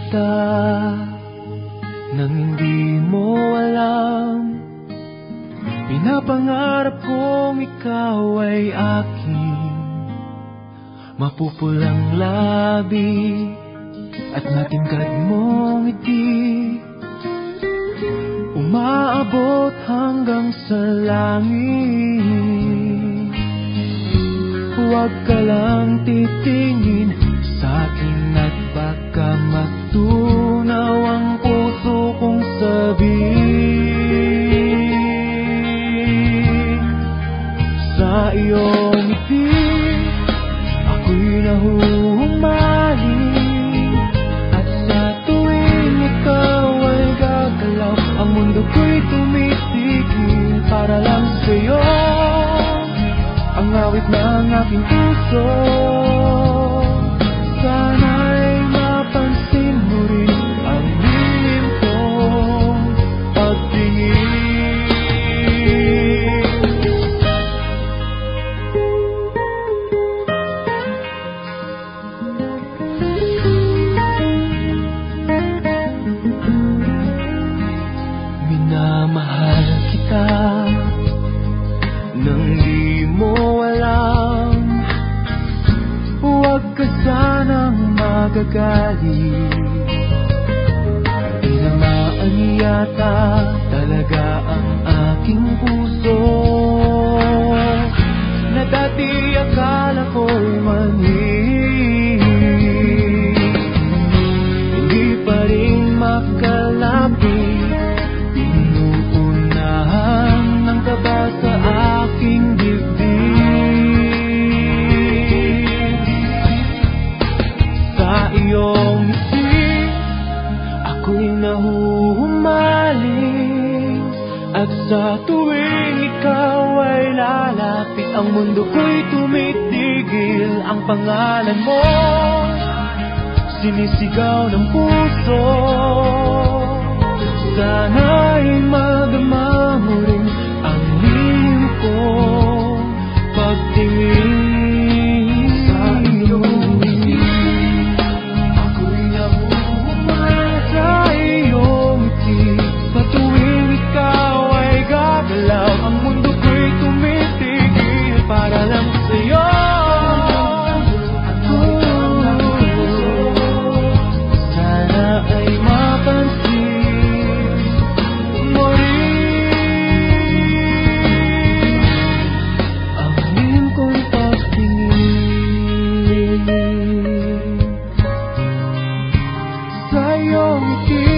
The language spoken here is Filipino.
kita nang hindi mo alam. Pinapangarap kong ikaw ay aking mapupulang labi at matingkad mong ngiti, umaabot hanggang sa langit. Huwag ka lang titingin sa'kin at baka matunaw ang puso kong sabihin. Sa iyong ngiti ako'y nahuhumaling, at sa tuwing ikaw ay gagalaw, ang mundo ko'y tumitigil para lang sa'yo. Ang awit ng aking puso, sana'y mapansin mo rin ang lihim kong pagtingin. Minamahal kita nang di mo alam. Huwag ka sanang magagalit, tinamaan yata talaga ang aking puso, na dati akala ko'y mali. Hindi pa rin makalapit, inuunahan ng kaba sa aking dibdib. Sa iyong ngiti ako'y nahuhumaling, at sa tuwing ikaw ay lalapit, ang mundo ko'y tumitigil. Ang pangalan mo sinisigaw ng puso, sana'y madama mo rin ang lihim kong pagtingin. Sa iyong ngiti ako'y nahuhumaling, sa iyong ngiti sa tuwing ikaw ay gagalaw, ang mundo ko'y tumitigil para lang sa'yo. Sana ay mapansin mo rin ang lihim kong pagtingin. Sa iyong ngiti